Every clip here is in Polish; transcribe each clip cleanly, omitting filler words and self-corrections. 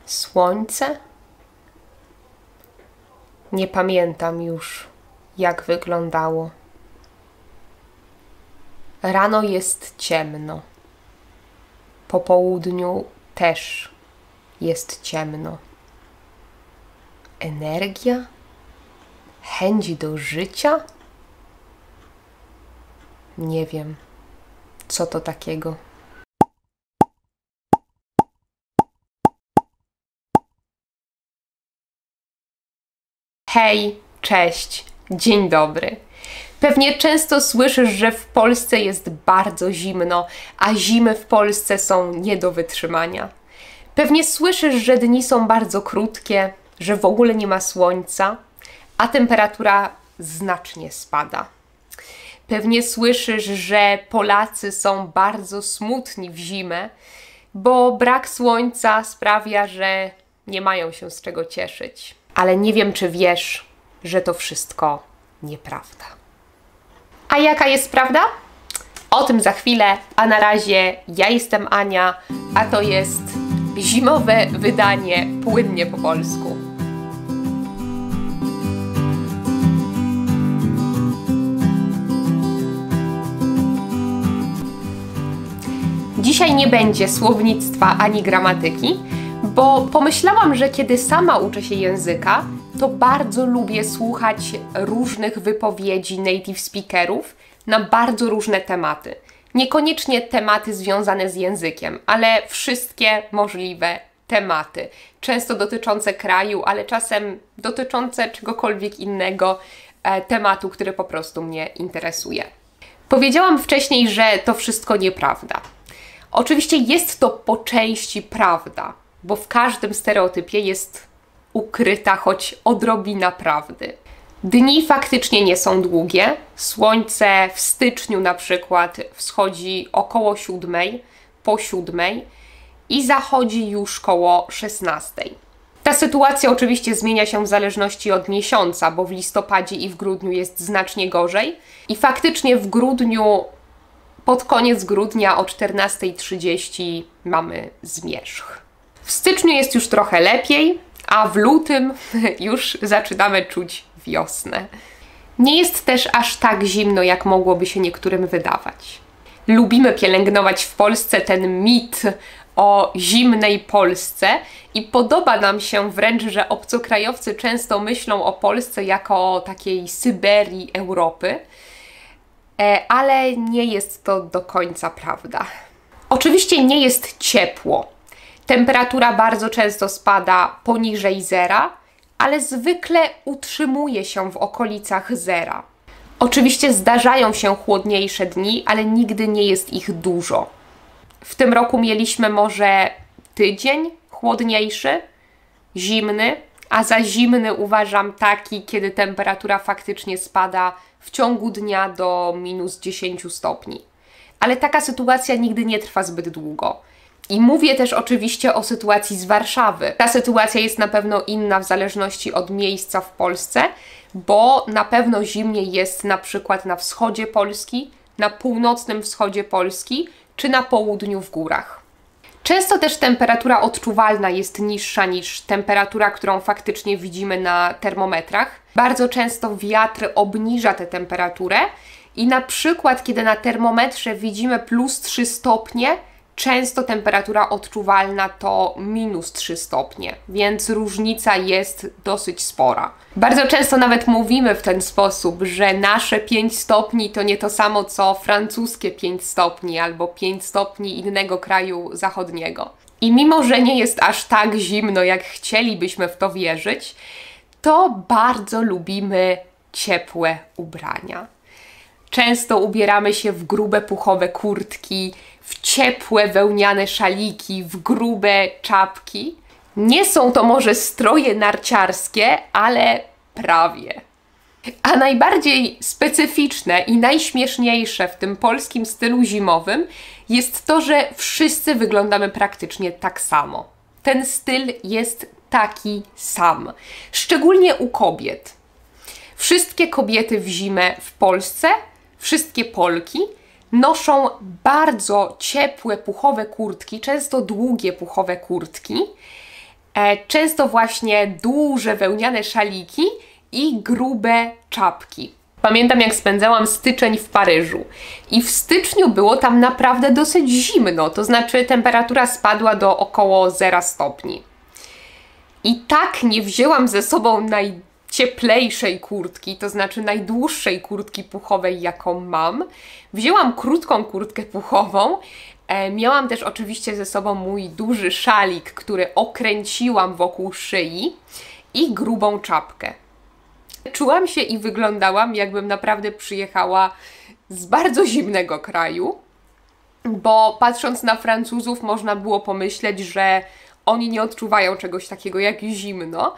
Słońce? Nie pamiętam już, jak wyglądało. Rano jest ciemno. Po południu też jest ciemno. Energia? Chęć do życia? Nie wiem, co to takiego. Hej, cześć, dzień dobry. Pewnie często słyszysz, że w Polsce jest bardzo zimno, a zimy w Polsce są nie do wytrzymania. Pewnie słyszysz, że dni są bardzo krótkie, że w ogóle nie ma słońca, a temperatura znacznie spada. Pewnie słyszysz, że Polacy są bardzo smutni w zimę, bo brak słońca sprawia, że nie mają się z czego cieszyć. Ale nie wiem, czy wiesz, że to wszystko nieprawda. A jaka jest prawda? O tym za chwilę, a na razie ja jestem Ania, a to jest zimowe wydanie Płynnie po polsku. Dzisiaj nie będzie słownictwa ani gramatyki, bo pomyślałam, że kiedy sama uczę się języka, to bardzo lubię słuchać różnych wypowiedzi native speakerów na bardzo różne tematy. Niekoniecznie tematy związane z językiem, ale wszystkie możliwe tematy. Często dotyczące kraju, ale czasem dotyczące czegokolwiek innego tematu, który po prostu mnie interesuje. Powiedziałam wcześniej, że to wszystko nieprawda. Oczywiście jest to po części prawda, bo w każdym stereotypie jest ukryta choć odrobina prawdy. Dni faktycznie nie są długie. Słońce w styczniu na przykład wschodzi około 7, po 7 i zachodzi już koło 16. Ta sytuacja oczywiście zmienia się w zależności od miesiąca, bo w listopadzie i w grudniu jest znacznie gorzej. I faktycznie w grudniu, pod koniec grudnia o 14:30 mamy zmierzch. W styczniu jest już trochę lepiej, a w lutym już zaczynamy czuć wiosnę. Nie jest też aż tak zimno, jak mogłoby się niektórym wydawać. Lubimy pielęgnować w Polsce ten mit o zimnej Polsce i podoba nam się wręcz, że obcokrajowcy często myślą o Polsce jako o takiej Syberii Europy, ale nie jest to do końca prawda. Oczywiście nie jest ciepło. Temperatura bardzo często spada poniżej zera, ale zwykle utrzymuje się w okolicach zera. Oczywiście zdarzają się chłodniejsze dni, ale nigdy nie jest ich dużo. W tym roku mieliśmy może tydzień chłodniejszy, zimny, a za zimny uważam taki, kiedy temperatura faktycznie spada w ciągu dnia do -10 stopni. Ale taka sytuacja nigdy nie trwa zbyt długo. I mówię też oczywiście o sytuacji z Warszawy. Ta sytuacja jest na pewno inna w zależności od miejsca w Polsce, bo na pewno zimniej jest na przykład na wschodzie Polski, na północnym wschodzie Polski, czy na południu w górach. Często też temperatura odczuwalna jest niższa niż temperatura, którą faktycznie widzimy na termometrach. Bardzo często wiatr obniża tę temperaturę i na przykład, kiedy na termometrze widzimy +3 stopnie, często temperatura odczuwalna to -3 stopnie, więc różnica jest dosyć spora. Bardzo często nawet mówimy w ten sposób, że nasze 5 stopni to nie to samo co francuskie 5 stopni albo 5 stopni innego kraju zachodniego. I mimo, że nie jest aż tak zimno, jak chcielibyśmy w to wierzyć, to bardzo lubimy ciepłe ubrania. Często ubieramy się w grube puchowe kurtki, w ciepłe wełniane szaliki, w grube czapki. Nie są to może stroje narciarskie, ale prawie. A najbardziej specyficzne i najśmieszniejsze w tym polskim stylu zimowym jest to, że wszyscy wyglądamy praktycznie tak samo. Ten styl jest taki sam, szczególnie u kobiet. Wszystkie kobiety w zimę w Polsce, wszystkie Polki, noszą bardzo ciepłe, puchowe kurtki, często długie puchowe kurtki, Często właśnie duże wełniane szaliki i grube czapki. Pamiętam, jak spędzałam styczeń w Paryżu i w styczniu było tam naprawdę dosyć zimno, to znaczy temperatura spadła do około 0 stopni. I tak nie wzięłam ze sobą najcieplejszej kurtki, to znaczy najdłuższej kurtki puchowej, jaką mam. Wzięłam krótką kurtkę puchową, miałam też oczywiście ze sobą mój duży szalik, który okręciłam wokół szyi i grubą czapkę. Czułam się i wyglądałam, jakbym naprawdę przyjechała z bardzo zimnego kraju, bo patrząc na Francuzów można było pomyśleć, że oni nie odczuwają czegoś takiego jak zimno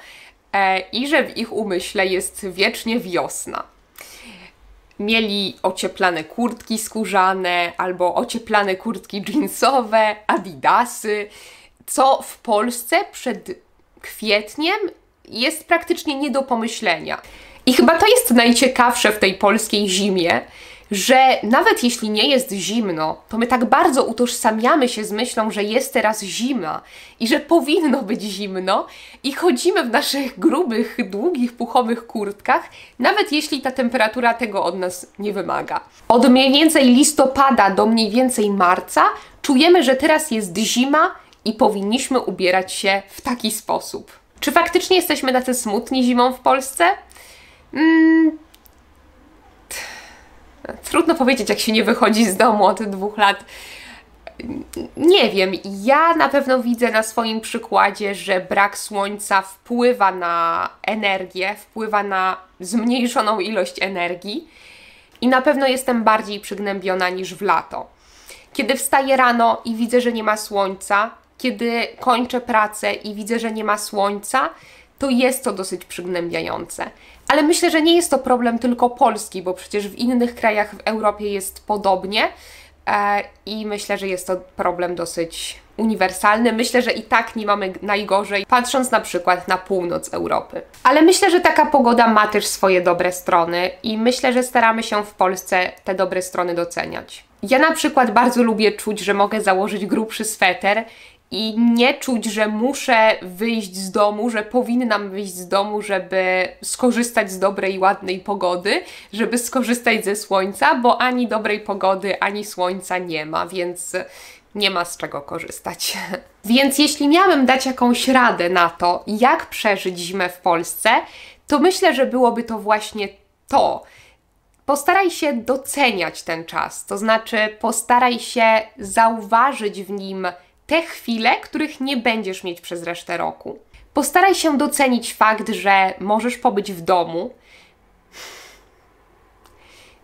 i że w ich umyśle jest wiecznie wiosna. Mieli ocieplane kurtki skórzane albo ocieplane kurtki jeansowe, adidasy, co w Polsce przed kwietniem jest praktycznie nie do pomyślenia. I chyba to jest najciekawsze w tej polskiej zimie, że nawet jeśli nie jest zimno, to my tak bardzo utożsamiamy się z myślą, że jest teraz zima i że powinno być zimno i chodzimy w naszych grubych, długich, puchowych kurtkach, nawet jeśli ta temperatura tego od nas nie wymaga. Od mniej więcej listopada do mniej więcej marca czujemy, że teraz jest zima i powinniśmy ubierać się w taki sposób. Czy faktycznie jesteśmy tacy smutni zimą w Polsce? Trudno powiedzieć, jak się nie wychodzi z domu od 2 lat. Nie wiem, ja na pewno widzę na swoim przykładzie, że brak słońca wpływa na energię, wpływa na zmniejszoną ilość energii i na pewno jestem bardziej przygnębiona niż w lato. Kiedy wstaję rano i widzę, że nie ma słońca, kiedy kończę pracę i widzę, że nie ma słońca, to jest to dosyć przygnębiające. Ale myślę, że nie jest to problem tylko polski, bo przecież w innych krajach w Europie jest podobnie i myślę, że jest to problem dosyć uniwersalny. Myślę, że i tak nie mamy najgorzej, patrząc na przykład na północ Europy. Ale myślę, że taka pogoda ma też swoje dobre strony i myślę, że staramy się w Polsce te dobre strony doceniać. Ja na przykład bardzo lubię czuć, że mogę założyć grubszy sweter i nie czuć, że muszę wyjść z domu, że powinnam wyjść z domu, żeby skorzystać z dobrej, ładnej pogody, żeby skorzystać ze słońca, bo ani dobrej pogody, ani słońca nie ma, więc nie ma z czego korzystać. Więc jeśli miałabym dać jakąś radę na to, jak przeżyć zimę w Polsce, to myślę, że byłoby to właśnie to. Postaraj się doceniać ten czas, to znaczy postaraj się zauważyć w nim te chwile, których nie będziesz mieć przez resztę roku. Postaraj się docenić fakt, że możesz pobyć w domu,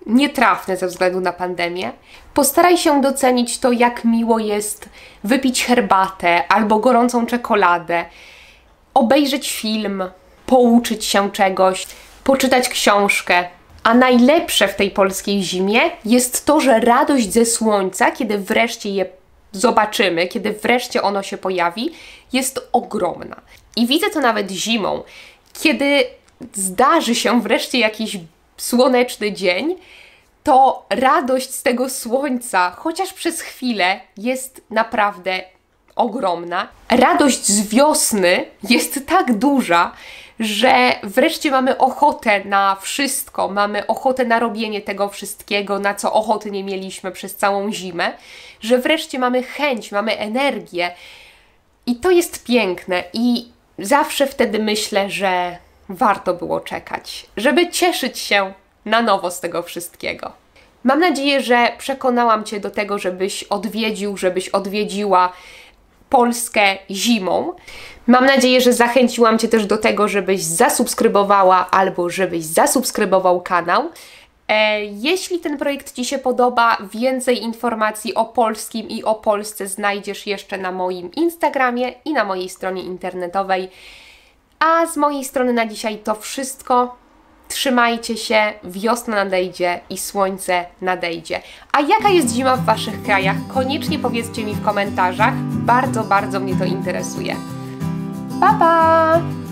nietrafne ze względu na pandemię. Postaraj się docenić to, jak miło jest wypić herbatę albo gorącą czekoladę, obejrzeć film, pouczyć się czegoś, poczytać książkę. A najlepsze w tej polskiej zimie jest to, że radość ze słońca, kiedy wreszcie je zobaczymy, kiedy wreszcie ono się pojawi, jest ogromna. I widzę to nawet zimą, kiedy zdarzy się wreszcie jakiś słoneczny dzień, to radość z tego słońca, chociaż przez chwilę, jest naprawdę ogromna. Radość z wiosny jest tak duża, że wreszcie mamy ochotę na wszystko, mamy ochotę na robienie tego wszystkiego, na co ochoty nie mieliśmy przez całą zimę, że wreszcie mamy chęć, mamy energię i to jest piękne i zawsze wtedy myślę, że warto było czekać, żeby cieszyć się na nowo z tego wszystkiego. Mam nadzieję, że przekonałam Cię do tego, żebyś odwiedził, żebyś odwiedziła Polskę zimą. Mam nadzieję, że zachęciłam Cię też do tego, żebyś zasubskrybowała albo żebyś zasubskrybował kanał. Jeśli ten projekt Ci się podoba, więcej informacji o polskim i o Polsce znajdziesz jeszcze na moim Instagramie i na mojej stronie internetowej. A z mojej strony na dzisiaj to wszystko. Trzymajcie się, wiosna nadejdzie i słońce nadejdzie. A jaka jest zima w Waszych krajach? Koniecznie powiedzcie mi w komentarzach. Bardzo, bardzo mnie to interesuje. Pa, pa!